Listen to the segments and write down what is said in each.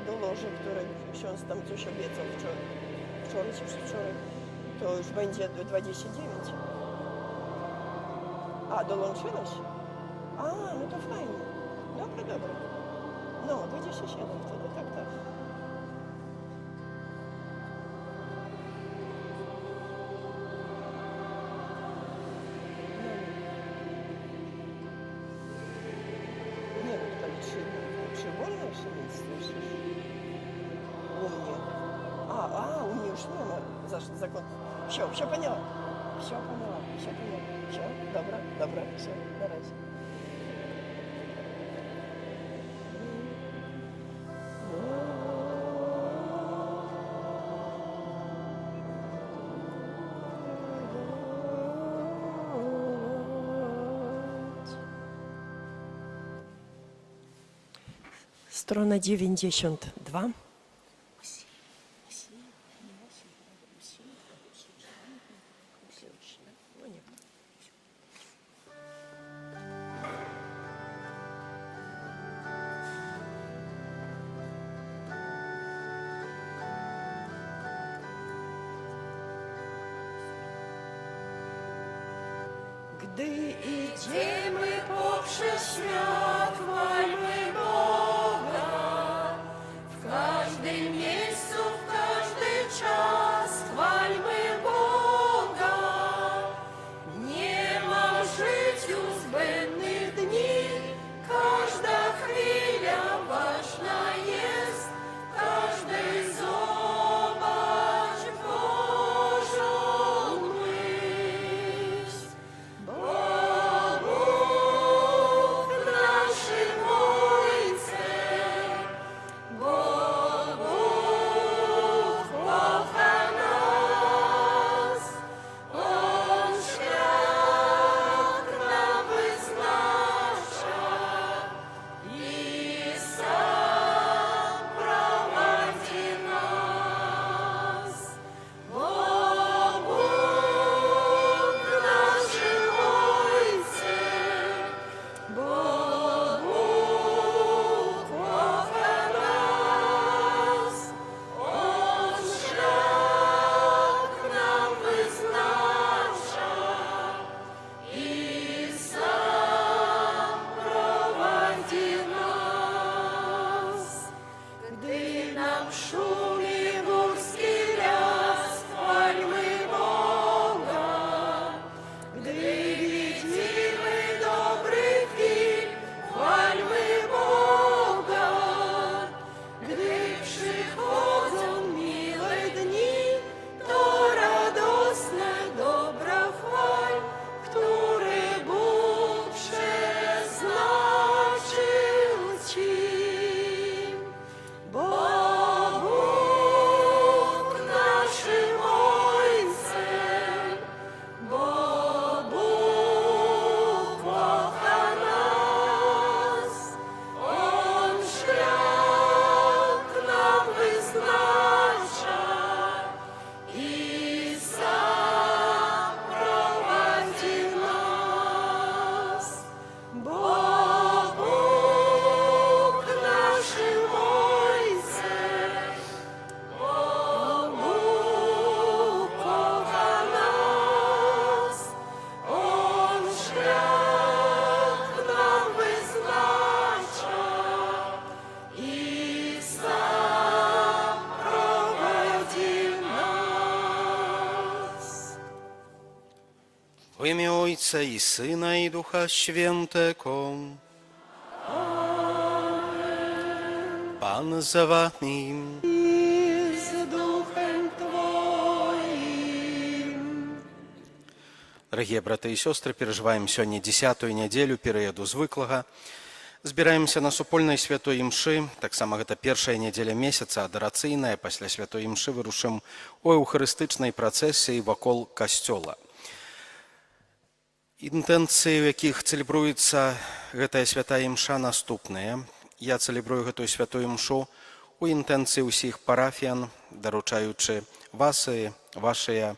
do loży, które ksiądz tam coś obiecał wczoraj czy przedwczoraj, to już będzie 29. A, dołączyłeś? A, no to fajnie. Dobra. No, 27 wtedy, tak. Nie, no tam 3 wolne jeszcze miejsce słyszysz? U mnie. У mnie już nie ma zakon. Все поняла. Все, dobra, все, na razie. Strona 92. Gdy idziemy poprzez świat, chwalmy Boga. W każdym miejscu, w każdy czas, chwalmy Boga. Nie ma w życiu zbędnych dni, każda chwila ważna jest, każdej zobacz Bożą myśl. Bo Bóg naszym Ojcem, bo Bóg kocha nas, On świat nam wyznacza i sam prowadzi nas. Bo Bóg naszym Ojcem, bo Bóg kocha nas, On szlak nam wyznacza i sam prowadzi nas. Gdy nam szumi górski las, chwalmy Boga. Gdy widzimy dobry film, chwalmy Boga. Gdy przychodzą miłe dni, to radosne dobra chwal, które Bóg przeznaczył Ci. Bo Bóg naszym Ojcem, bo Bóg kocha nas, On szlak nam wyznacza i sam prowadzi nas. Bo Bóg naszym Ojcem, bo Bóg kocha nas, On szlak nam wyznacza i sam prowadzi nas. W imię Ojca i Syna i Ducha Świętego. Pan z wami. I z duchem Twoim. Дорогие браты и сестры, переживаем сегодня 10-ю неделю перыяду звыклага. Збіраемся на супольнай святой імшы, таксама гэта першая недзеля месяца адарацыйная, пасля святой імшы вырушым у эўхарыстычнай працэсіі вакол касцёла. Інтэнцыі, у якіх цэлебруецца гэтая святая імша, наступныя. Я цэлебрую гэтую святую імшу у інтэнцыі ўсіх парафіян, даручаючы вас і вашыя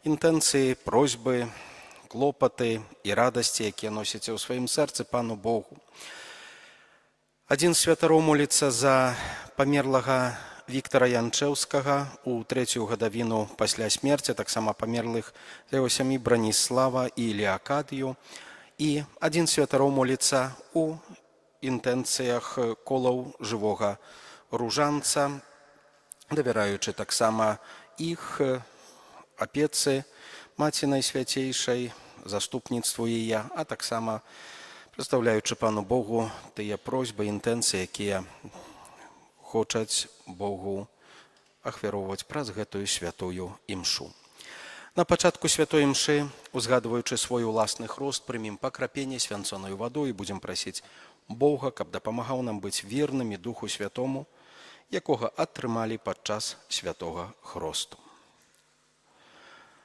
інтэнцыі, просьбы, клопаты і радасці, якія носіце ў сваім сэрцы Пану Богу. Адзін з святароў моліцца за памерлага Віктара Янчэўскага у трэцюю гадавіну пасля смерці, таксама памерлых з яго сям'і Браніслава і Леакадію. І адзін з святароў моліцца у інтэнцыях колаў жывога ружанца, давяраючы таксама іх апецы Маці Найсвяцейшай, заступніцтву яе, а таксама прадстаўляючы Пану Богу тыя просьбы, інтэнцыі, якія хочуць Богу ахвяроўваць праз гэтую святую імшу. На пачатку святой імшы, узгадваючы свой уласны хрост, прымем пакрапенне свянцонаю вадой і будзем прасіць Бога, каб дапамагаў нам быць вернымі Духу Святому, якога атрымалі падчас святого хросту.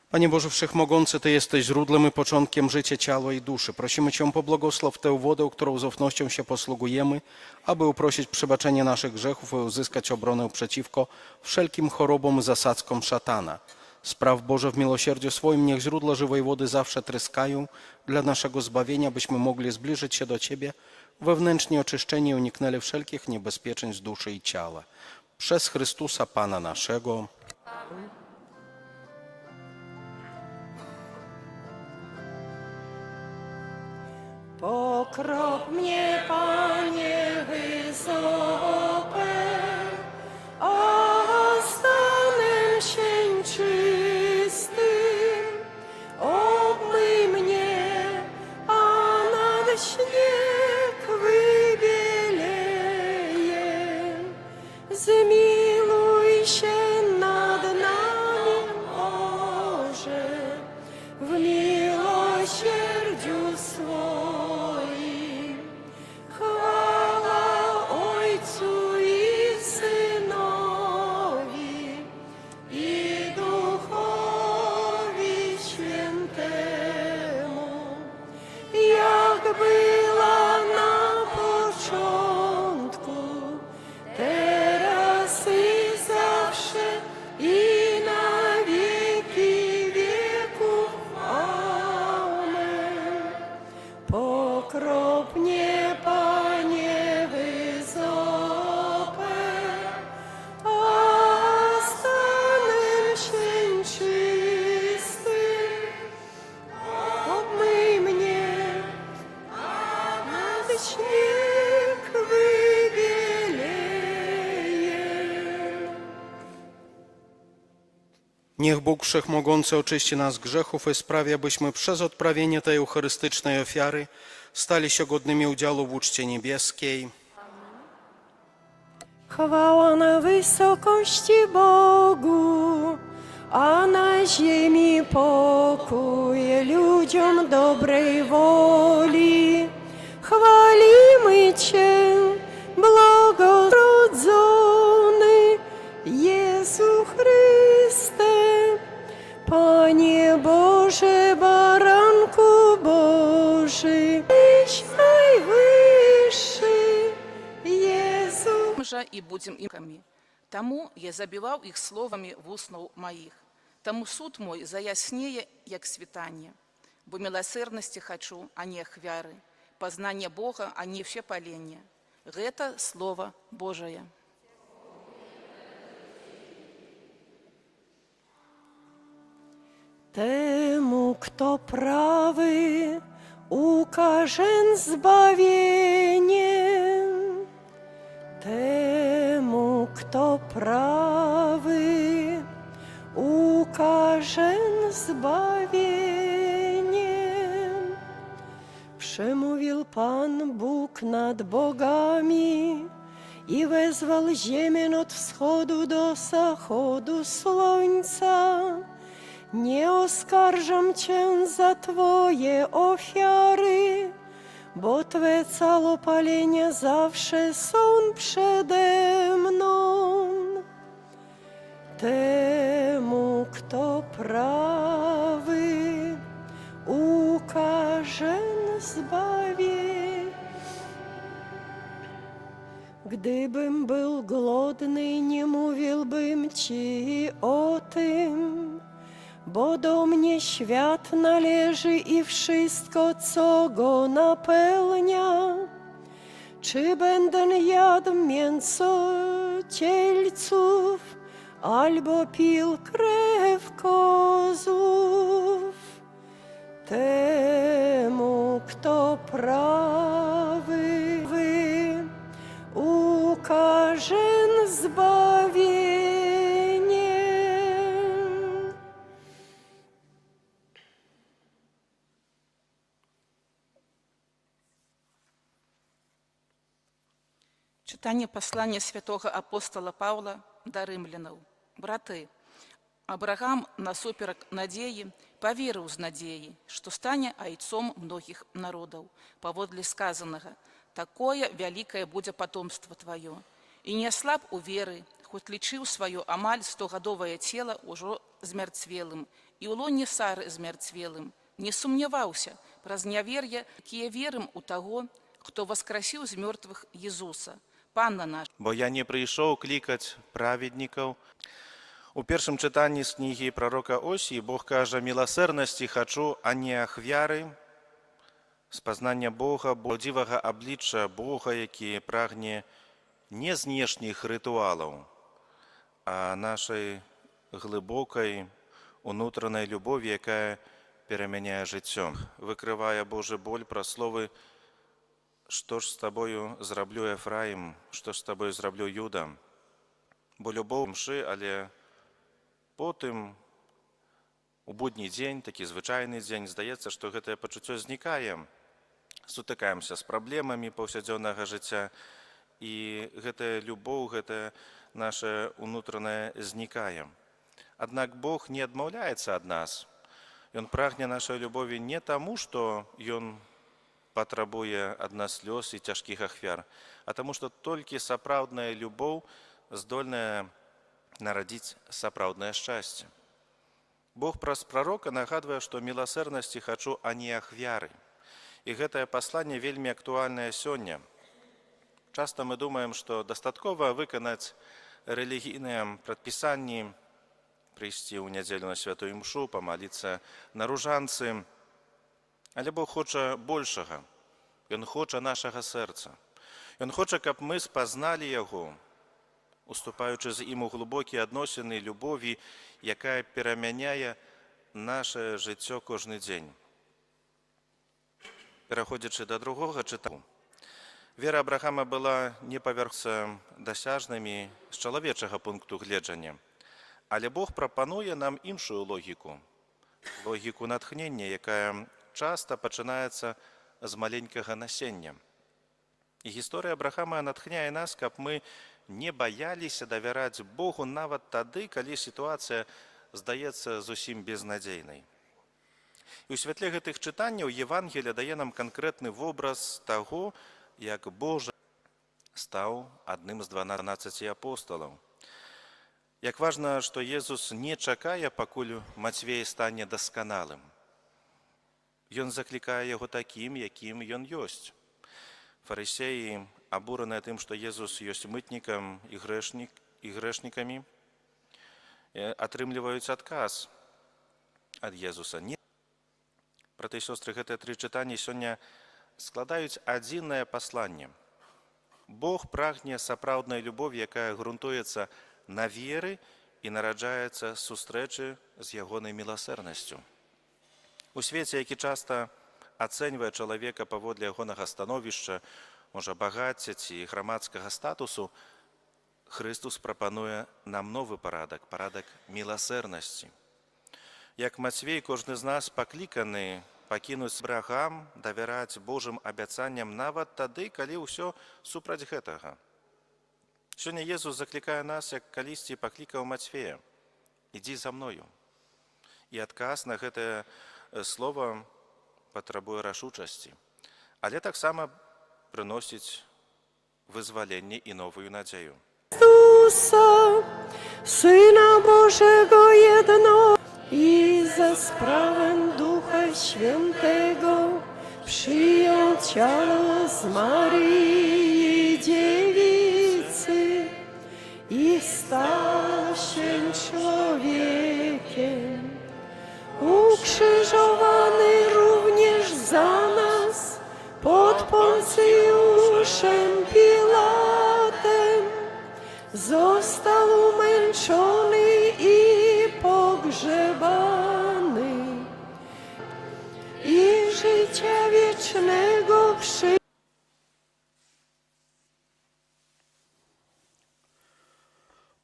Panie Boże Wszechmogący, Ty jesteś źródłem i początkiem życia ciała i duszy. Prosimy Cię, pobłogosław tę wodę, którą z ufnością się posługujemy, aby uprosić przebaczenie naszych grzechów i uzyskać obronę przeciwko wszelkim chorobom i zasadzkom szatana. Spraw Boże w miłosierdziu swoim, niech źródła żywej wody zawsze tryskają dla naszego zbawienia, byśmy mogli zbliżyć się do Ciebie, wewnętrznie oczyszczeni i uniknęli wszelkich niebezpieczeństw duszy i ciała. Przez Chrystusa Pana naszego. Pokrop mnie, Panie, wysoko, a stanem się czystym. Obmyj mnie, a nad śnieg wybieleje. Zmiłuj się nad nami, Boże, w miłosierdziu swoim. Była na początku, teraz i zawsze, i na wieki wieków. Amen. Pokrop mnie, Panie, wyzopę, a stanem się czystym. Obmyj mnie, śnieg wybieleje. Niech Bóg Wszechmogący oczyści nas z grzechów i sprawi, abyśmy przez odprawienie tej eucharystycznej ofiary stali się godnymi udziału w uczcie niebieskiej. Chwała na wysokości Bogu, a na ziemi pokój ludziom dobrej woli. Chwalimy Cię, błogorodzony Jezu Chryste, Panie Boże, Baranku Boży, Tyś najwyższy, Jezu. Же и будем ихами. Тому я забивал их словами в устну моих. Тому суд мой заяснее, як світання. Бо милосердности хочу, а не ахвяры. Познание Бога, а не все паление. Это Слово Божие. Temu, kto prawy, ukażę zbawieniem. Temu, kto prawy, ukażę zbawieniem. Przemówił Pan Bóg nad bogami i wezwał ziemię od wschodu do zachodu słońca. Nie oskarżam Cię za Twoje ofiary, bo Twe całopalenia zawsze są przede mną. Temu, kto prawy, ukażę zbawienie. Gdybym był głodny, nie mówiłbym Ci o tym, bo do mnie świat należy i wszystko, co go napełnia. Czy będę jadł mięso cielców, albo pił krew kozów? Temu, kto prawy, ukaże zbawienie. Читание послания святого апостола Павла до римлянаў. Браты, Абрагам насуперак надзеі поверыў з надзеі, што стане айцом многіх народаў. Паводле сказанага, такое вялікае будзе потомство твоё. І не слаб у веры, хоць лічыў сваё амаль 100гадовае цела ўжо змярцвелым, і ў лоне Сары змярцвелым. Не сумняваўся праз нявер'е, якія верым у таго, хто воскресіў з мёртвых Езуса, Пана наш. Бо я не прыйшоў клікаць праведнікаў. У першым чытанні з кнігі прарока Осіі Бог кажа: «Міласэрнасці хачу, а не ахвяры, спазнання Бога, правдзівага аблічча Бога, які прагне не знешніх рытуалаў, а нашай глыбокай унутранай любові, якая перамяняе жыццё». Выкрывае Божы боль праз словы: «Што ж з табою зраблю, Ефраім, што ж з табою зраблю, Юда?» Бо любоў мшы, але потым у будні дзень, такі звычайны дзень, здаецца, што гэтае пачуццё знікае. Сутыкаемся з праблемамі паўсядзённага жыцця, і гэтая любоў, гэтая наша унутраная знікае. Аднак Бог не адмаўляецца ад нас. Ён прагне нашай любові не таму, што Ён патрабуе ад нас слёз і цяжкіх ахвяр, а таму, што толькі сапраўдная любоў здольная нарадзіць сапраўднае шчасце. Бог праз прарока нагадвае, што міласэрнасці хачу, а не ахвяры. І гэтае пасланне вельмі актуальнае сёння. Часта мы думаем, што дастаткова выканаць рэлігійныя прадпісанні, прыйсці ў нядзелю на святую імшу, памаліцца на ружанцы. Але Бог хоча большага. Ён хоча нашага сэрца. Ён хоча, каб мы спазналі Яго, уступаючы з ім у глыбокія адносіны любові, якая перамяняе наше жыццё кожны дзень. Пераходзячы да другога чытання, вера Абрахама была не паверхся дасяжнымі з чалавечага пункту гледжання, але Бог прапануе нам іншую логіку, логіку натхнення, якая часта пачынаецца з маленькага насення. І гісторыя Абрахама натхняе нас, каб мы не баяліся давяраць Богу нават тады, калі сітуацыя здаецца зусім безнадзейнай. І ў святле гэтых чытанняў Евангелія дае нам канкрэтны вобраз таго, як Божа стаў адным з 12 апосталаў. Як важна, што Езус не чакае, пакуль Мацвей стане дасканалым. Ён заклікае яго такім, якім ён ёсць. Фарысеі, абураныя тым, што Езус ёсць мытнікам і грэшнікамі, атрымліваюць адказ ад Езуса. Браты і сёстры, гэтыя тры чытанні сёння складаюць адзінае пасланне. Бог прагне сапраўднай любові, якая грунтуецца на веры і нараджаецца з сустрэчы з ягонай міласэрнасцю. У свеце, які часта ацэньвае чалавека паводле ягонага становішча, можа багацця ці грамадскага статусу, Христус прапануе нам новы парадак, парадак міласэрнасці. Як Мацвей, кожны з нас пакліканы пакінуць Абрахам, давяраць Божым абяцанням нават тады, калі ўсё супраць гэтага. Сёння Езус заклікае нас, як калісьці паклікаў Мацвея: «Ідзі за мною». І адказ на гэтае слова патрабуе рашучасці, але таксама прыносіць вызваленне і новую надзею. Иисуса, Сына Божьего едно, и за спrawę Ducha Świętego przyjął ciało z Maryi Dziewicy i stał się człowiekiem, ukrzyżowany również za nas pod Poncjuszem został umęczony i pogrzebany i życia wiecznego przyjął.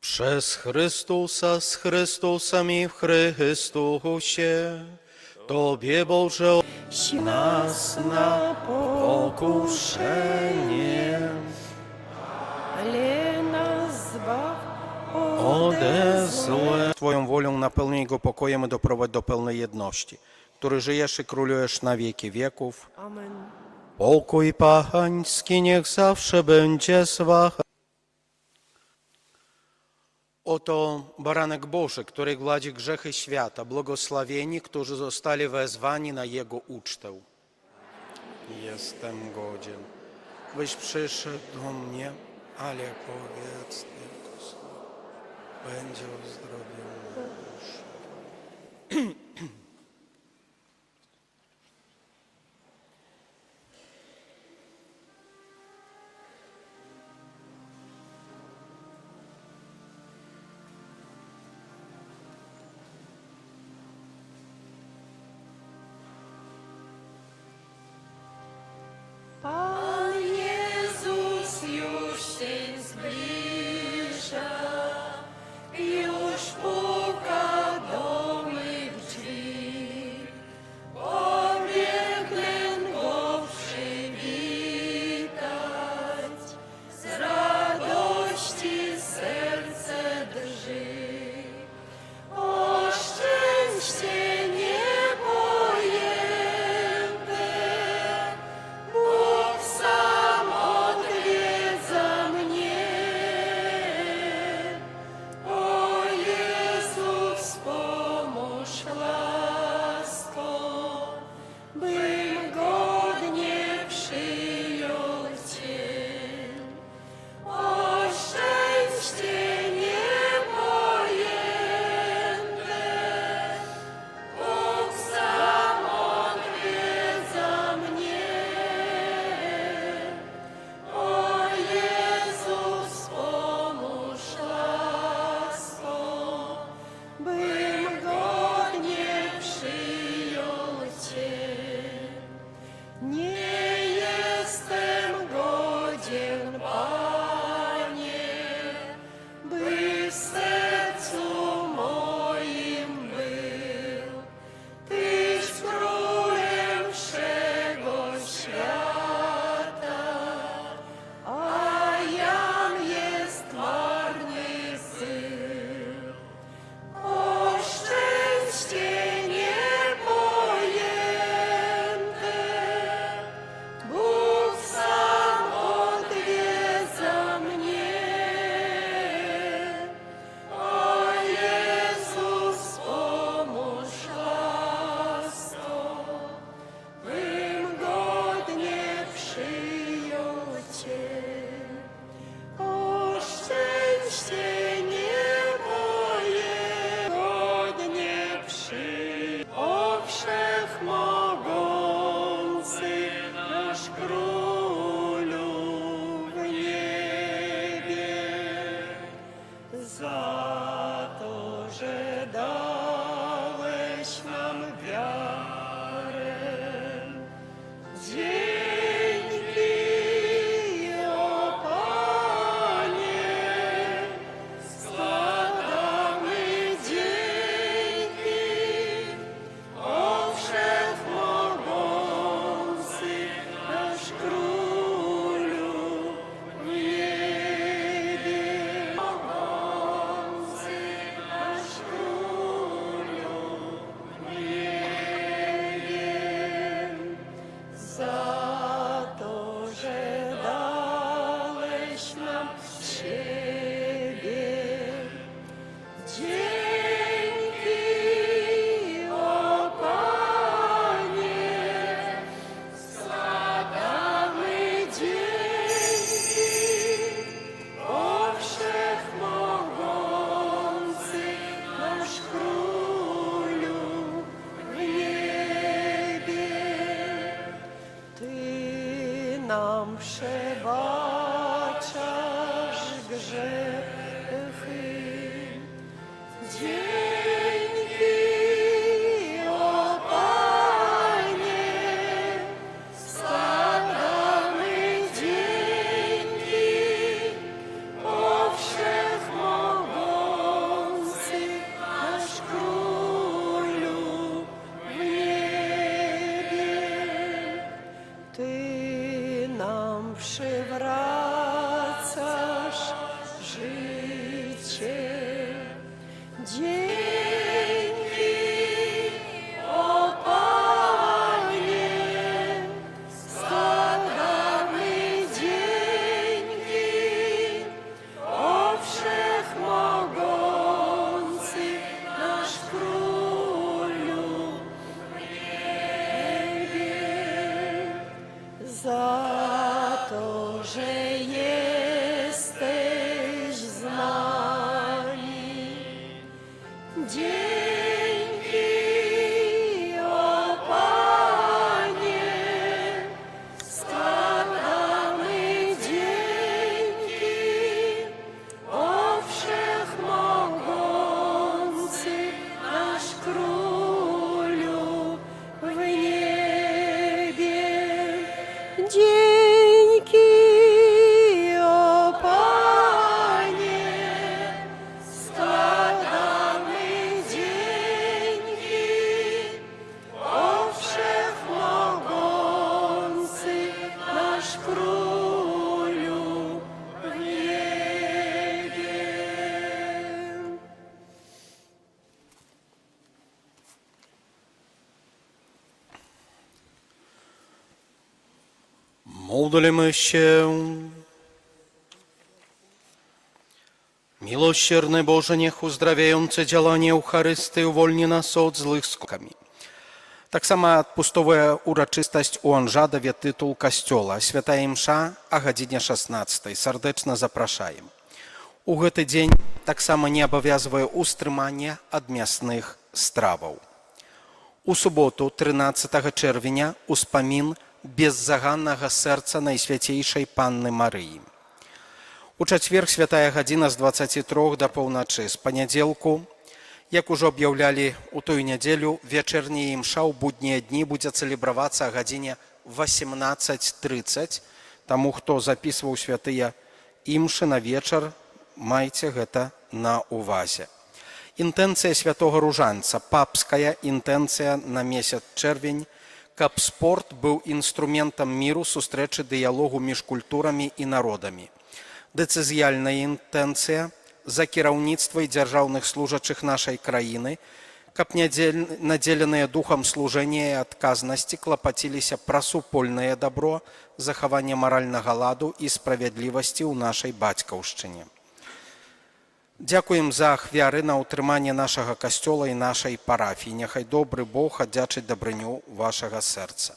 Przez Chrystusa, z Chrystusem i w Chrystusie, Tobie Boże, nas na pokuszenie Ale nas zbaw ode złe. Twoją wolą napełnij go pokojem i doprowadź do pełnej jedności, który żyjesz i królujesz na wieki wieków. Amen. Pokój Pański niech zawsze będzie z wami. Oto baranek Boży, który gładzi grzechy świata, błogosławieni, którzy zostali wezwani na Jego ucztę. Jestem godzien, byś przyszedł do mnie, ale powiedz tylko słowo, będzie uzdrowiony dusz. Pan Jezus już się zbliża, już puka do mych drzwi. Pobiegnę go przywitać, z radości serce drży. O szczęście niepojęte, Bóg sam odwiedza mnie. O Jezu, wspomóż łasko, bym godnie przyjął Cię. O szczęście niepojęte, Bóg sam odwiedza mnie. O Jezu, wspomóż łasko, bym godnie przyjął Cię. Nie jestem godzien, Panie, by w sercu moim był. Tyś królem wszego świata, a jam jest marny syn. O szczęście niepojęte, Bóg sam odwiedza mnie. O Jezus, wspomóż łasko, bym godnie przyjął Cię. O szczęście niepojęte, godnie przyjął. O wszechmogący nasz Królu w niebie, za to, że dałeś nam wiarę. Dzięki, o Panie, składamy dzięki. O wszechmogący nasz Królu w niebie, mogący nasz Królu w niebie, za to, że dałeś nam siebie. Dzięki, o Panie, składamy dzięki. O wszechmogący nasz Królu w niebie. Ty nam przebaczasz grzechy Dzięki, o Panie, składamy dzięki, o Wszechmogący nasz Królu w niebie. Dzięki, o Panie, składamy dzięki, o Wszechmogący nasz Królu w niebie. Módlmy się. Miłosierny Boże, niech uzdrawiające działanie Eucharystii uwolni nas od złych skutkami. Tak samo odpustowa uroczystość u Anżadowie tytuł Kościoła, Święta Msza o godzinie 16. Serdecznie zapraszam. U гэты dzień tak samo nie obowiązuje ustrzymanie od mięsnych strawów. U sobotu 13 czerwca uspomin bezzagannego serca Najświętejszej Panny Maryi. У чацверг святая гадзіна з 23 да паўначы. З панядзелку, як ужо аб'яўлялі ў тую нядзелю, вечерняя імша ў буднія дні будзе цэлебравацца о гадзіне 18:30. Таму, хто запісваў святыя імшы на вечар, майце гэта на увазе. Інтэнцыя святого Ружанца, папская інтэнцыя на месяц чэрвень, каб спорт быў інструментам міру, сустрэчы дыялогу між культурамі і народамі. Дэцызіяльная інтэнцыя за кіраўніцтва і дзяржаўных служачых нашай краіны, каб надзеленыя духам служэння і адказнасці клапаціліся пра супольнае дабро, захаванне маральнага ладу і справядлівасці ў нашай бацькаўшчыне. Дзякуем за ахвяры на ўтрыманне нашага касцёла і нашай парафіі. Няхай добры Бог аддзячыць дабрыню вашага сэрца.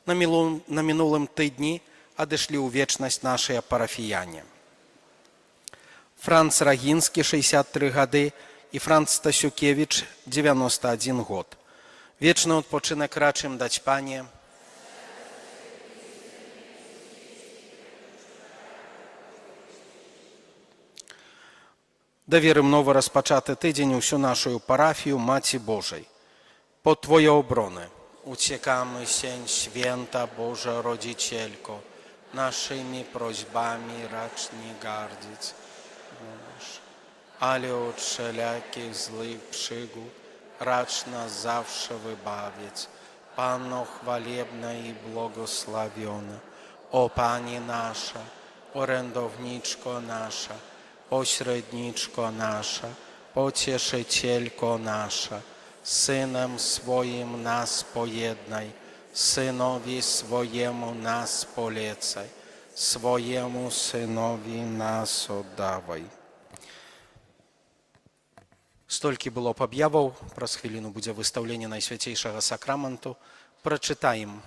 На мінулым тыдні адышлі ў вечнасць нашыя парафіяне. Франц Рагінскі, 63 гады, і Франц Стасюкевіч, 91 год. Вечны адпачынак рачым даць Пане. Даверым новы распачаты тыдзень усю нашу парафію Маці Божай. Pod Twoje obrony uciekamy się, święta Boża Rodzicielko, naszymi prośbami racz nie gardzić, ale od wszelakich złych przygód racz nas zawsze wybawić. Panno chwalebna i błogosławiona, o Pani nasza, orędowniczko nasza, pośredniczko nasza, pocieszycielko nasza, Synem swoim nas pojednaj, Synowi swojemu nas polecaj, swojemu Synowi nas oddawaj. Столькі было б аб'яваў, праз хвіліну будзе выстаўленне Найсвяцейшага сакраменту. Прачытаем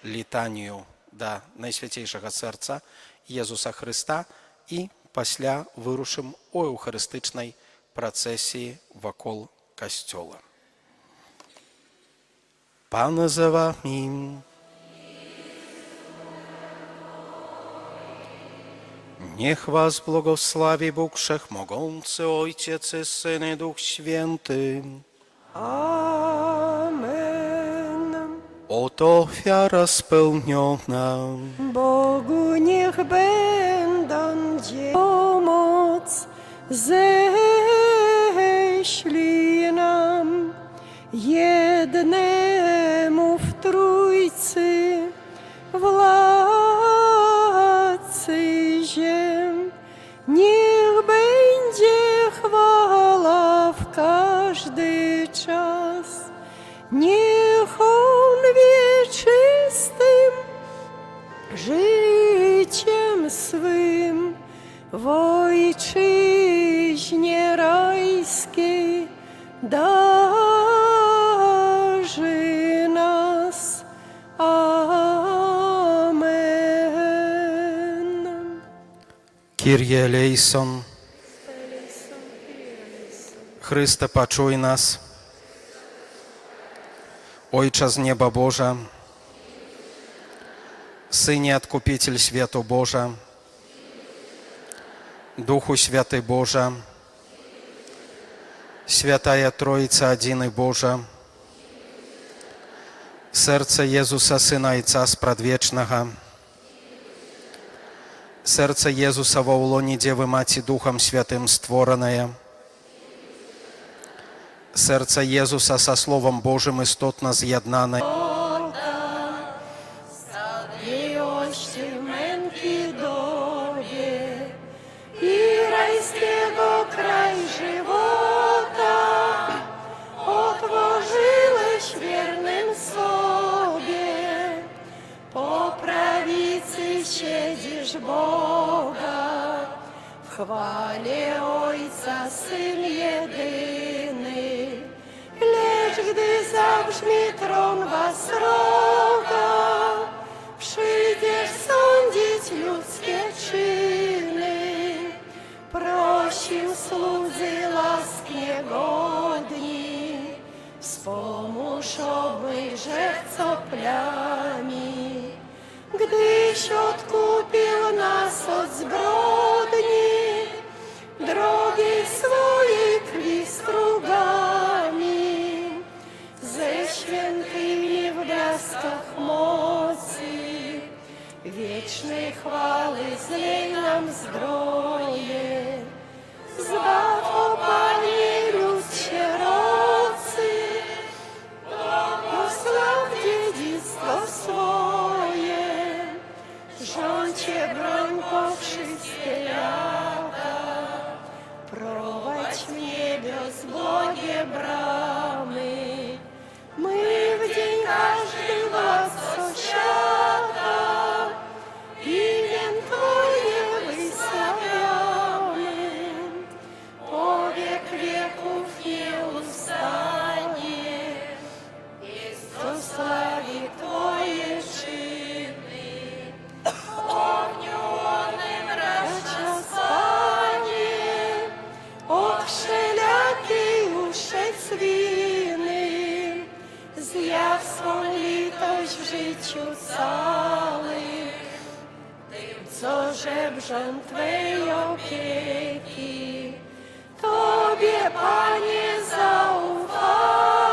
літанію да Найсвяцейшага сэрца Езуса Хрыста і пасля вырушым у эўхарыстычнай працэсіі вакол касцёла. Pan za wami. Niech was błogosławi Bóg Wszechmogący, Ojciec i Syn i Duch Święty. Amen. Oto ofiara spełniona. Bogu niech będą pomoc ześlij nam jednemu w Trójcy władcy ziem. Niech będzie chwała w każdy czas. Niech On wieczystym życiem swym w Ojczyźnie rajskiej darzy nas. Amen. Kyrie eleison. Chryste, paczuj nas. Ojcze z nieba Boża, Synie Odkupiciel światu Boża, Duchu Święty Boża, Świętая Trójca Jedyny Boża, Serce Jezusa Syna Ojca z Przedwiecznego, Serce Jezusa во улоне Девы Мати Духом Святым створенное, Серце Jezusa со Словом Божьим истотно з'єднане. Miłości męki dobie i rajskiego kraj żywota otworzyłeś wiernym sobie. Po prawicy siedzisz Boga, w chwale Ojca Syn jedyny. Lecz gdy zabrzmi trąba sroga, przyjdziesz sądzić ludzkie czyny. Prosim słudzy łask niegodni, wspomóż obejrzeć co plami. Gdyś odkupił nas od zbrodni, drogi swojej krwi strugami. Ze świętymi w blaskach mocy, wiecznej chwały zlej nam zdroje. Zbaw, o Panie, lud sierocy, błogosław dziedzictwo swoje. Rządźcie broń po wszystkie lata, prowadź w niebios błogie bramy. My w dzień każdy władco świata imię Twoje wystawiamy. Po wiek wieków nie ustanie, to slawi Twoje czyny. Ogniu onym racz nas, Panie, od wszelakiej uszec winy. Zjaw swą litość w życiu całym, co żebrzą Twej opieki. Tobie, Panie, zaufałem,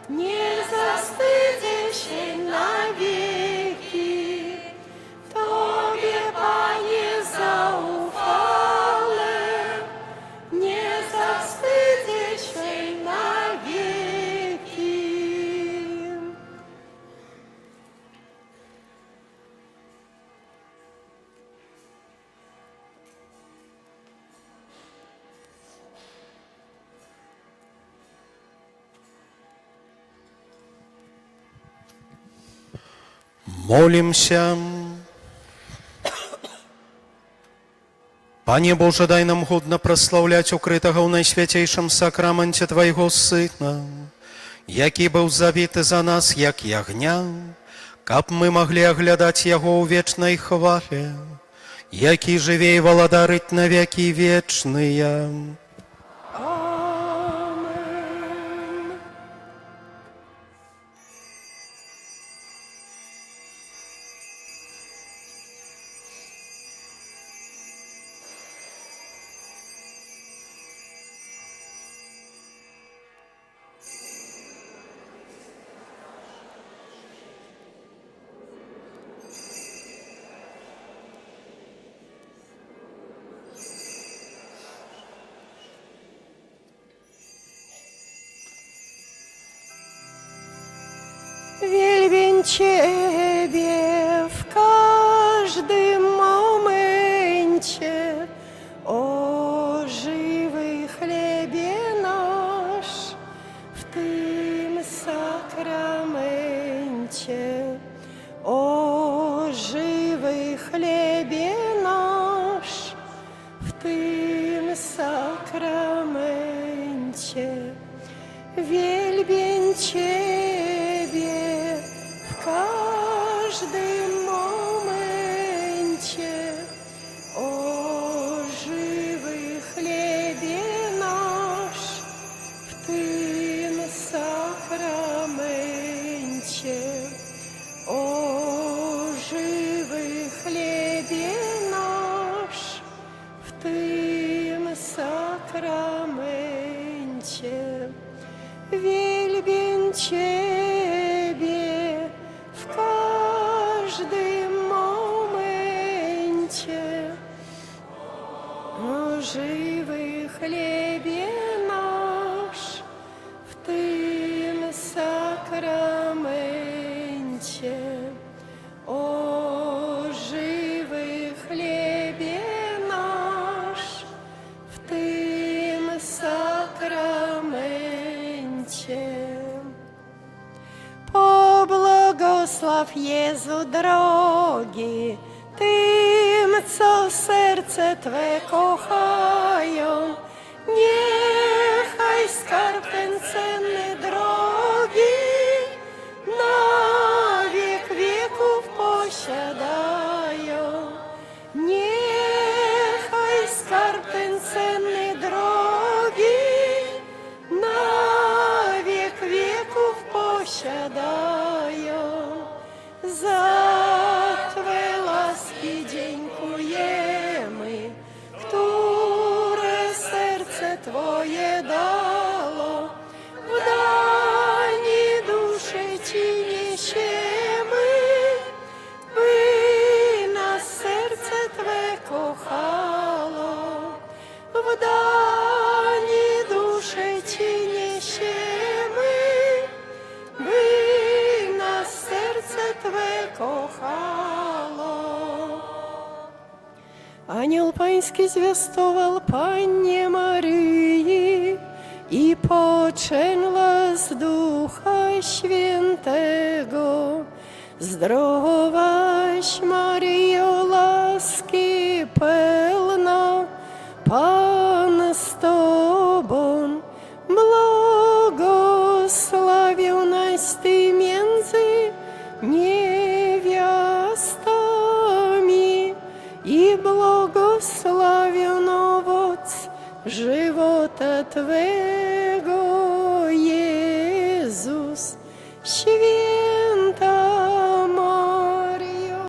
nie zawstydzę się na wieki. Tobie, Panie, zaufałem, nie zawstydzę się na wieki. Молимся. Panie Boże, daj nam godno прославлять укрытого в найсвятейшем сакраменте Твоего Сына, який był zawity za nas jak ягня, каб мы могли оглядать Его в вечной хвале, який живе и владарить на веки вечные. Amen. Wielbię Ciebie w każdym momencie, o żywy chlebie nasz, w tym sakramencie. O żywy chlebie nasz, w tym sakramencie. Wielbię Ciebie w każdym momencie, o żywy chlebie nasz, sakramencie. Wielbię Ciebie w każdym momencie. O żywy chlebie nasz w tym sakramencie. O żywy chlebie nasz w tym sakramencie. Pobłogosław Jezu drogi tym, co serce Twe kochają. Niechaj skarb ten cenny drogi na wiek wieków posiadają. Niechaj skarb ten cenny drogi na wiek wieków posiadają. Za Twe łaski dziękujemy, które serce Twoje dało. W dani duszy Ci niesiemy, by nas serce Twe kochało. W dani duszy Ci niesiemy, by nas serce Twe kochało. Aniel Pański zwiastował Pannie Maryi i poczęła z Ducha Świętego. Zdrowaś Maryjo, łaski pełna, Pan z Tobą, błogosławionaś Ty między niewiastami i błogosławiony owoc żywota Twego, Jezus. Święty